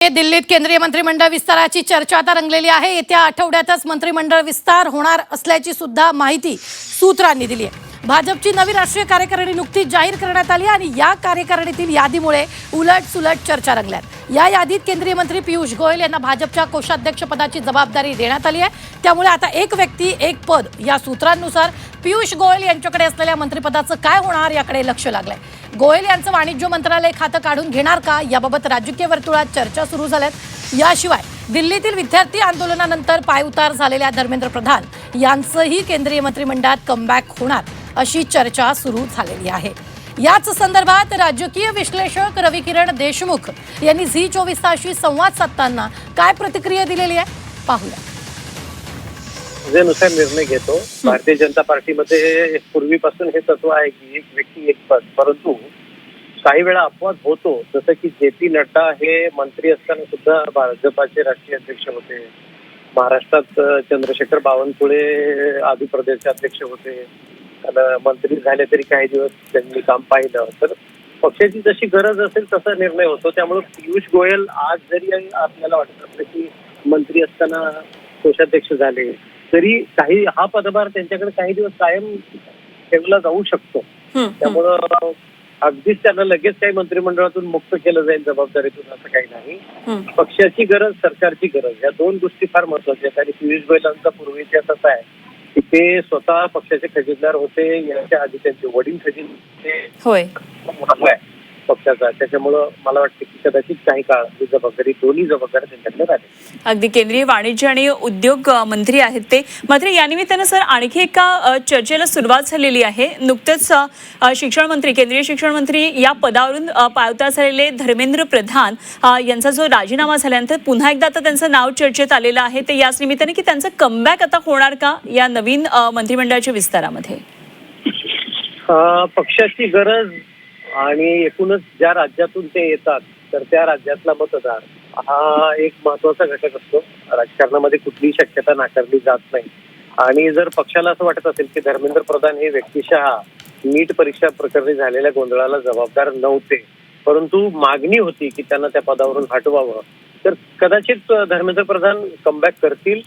दिल्लीत केंद्रीय मंत्रिमंडळ विस्ताराची चर्चा आता रंगलेली आहे। येत्या आठवड्यातच मंत्रिमंडळ विस्तार होणार असल्याची सुद्धा माहिती सूत्रांनी दिली आहे। भाजपची नवी राष्ट्रीय कार्यकारिणी नुकतीच जाहीर करण्यात आली आणि या कार्यकारिणीतील यादीमुळे उलट-सुलट चर्चा रंगल्यात। या यादीत केंद्रीय मंत्री पियुष गोयल यांना भाजपच्या कोषाध्यक्ष पदाची जबाबदारी देण्यात आली आहे। त्यामुळे आता एक व्यक्ती एक पद या सूत्रांनुसार पियुष गोयल यांच्याकडे असलेल्या मंत्रिपदाचं काय होणार याकडे लक्ष लागलंय। गोयल यांचं वाणिज्य मंत्रालय खातं काढून घेणार का याबाबत राजकीय वर्तुळात चर्चा सुरू झाल्यात। याशिवाय दिल्लीतील विद्यार्थी आंदोलनानंतर पायउतार झालेल्या धर्मेंद्र प्रधान यांचंही केंद्रीय मंत्रिमंडळात कमबॅक होणार अशी चर्चा सुरू झालेली आहे। याच संदर्भात राजकीय विश्लेषक रविकिरण देशमुख यांनी झी24 तासशी संवाद साधताना काय प्रतिक्रिया दिलेली आहे पाहूया। जे नुसार निर्णय घेतो भारतीय जनता पार्टीमध्ये पूर्वीपासून हे तत्व आहे की एक व्यक्ती एक पद, परंतु काही वेळा अपवाद होतो। जसं की जे.पी. नड्डा हे मंत्री असताना सुद्धा भाजपाचे राष्ट्रीय अध्यक्ष होते। महाराष्ट्रात चंद्रशेखर बावनकुळे आंध्र प्रदेशचे अध्यक्ष होते। मंत्री झाले तरी काही दिवस त्यांनी काम पाहिलं, तर पक्षाची जशी गरज असेल तसा निर्णय होतो। त्यामुळे पियुष गोयल आज जरी आपल्याला वाटत असलं की मंत्री असताना कोषाध्यक्ष झाले तरी काही हा पदभार त्यांच्याकडे काही दिवस कायम ठेवला जाऊ शकतो। त्यामुळं अगदीच त्यांना लगेच काही मंत्रिमंडळातून मुक्त केलं जाईल जबाबदारीतून असं काही नाही। पक्षाची गरज, सरकारची गरज या दोन गोष्टी फार महत्वाच्या आहेत। आणि पियुष गोयलांचा पूर्वी इतिहास असा आहे की ते स्वतः पक्षाचे खजिनदार होते। याच्या आधी त्यांचे वडील खजिनदार पक्षाचा, त्याच्यामुळं मला वाटतं की कदाचित काही काळ ही जबाबदारी दोन्ही जबाबदारी त्यांच्याकडे राहते। अगदी केंद्रीय वाणिज्य आणि उद्योग मंत्री आहेत ते। मात्र या निमित्तानं सर आणखी एका चर्चेला सुरुवात झालेली आहे। नुकतेच शिक्षण मंत्री, केंद्रीय शिक्षण मंत्री या पदावरून पायउतार झालेले धर्मेंद्र प्रधान यांचा जो राजीनामा झाल्यानंतर पुन्हा एकदा आता त्यांचं नाव चर्चेत आलेलं आहे। ते याच निमित्ताने की त्यांचं कमबॅक आता होणार का या नवीन मंत्रिमंडळाच्या विस्तारामध्ये? पक्षाची गरज आणि एकूणच ज्या राज्यातून ते येतात तर त्या राज्यातला मतदार हा एक महत्वाचा घटक असतो। राजकारणामध्ये कुठलीही शक्यता नाकारली जात नाही। आणि जर पक्षाला असं वाटत असेल की धर्मेंद्र प्रधान हे व्यक्तिशः नीट परीक्षा प्रकरणी झालेल्या गोंधळाला जबाबदार नव्हते, परंतु मागणी होती की त्यांना त्या पदावरून हटवावं, तर कदाचित धर्मेंद्र प्रधान कमबॅक करतील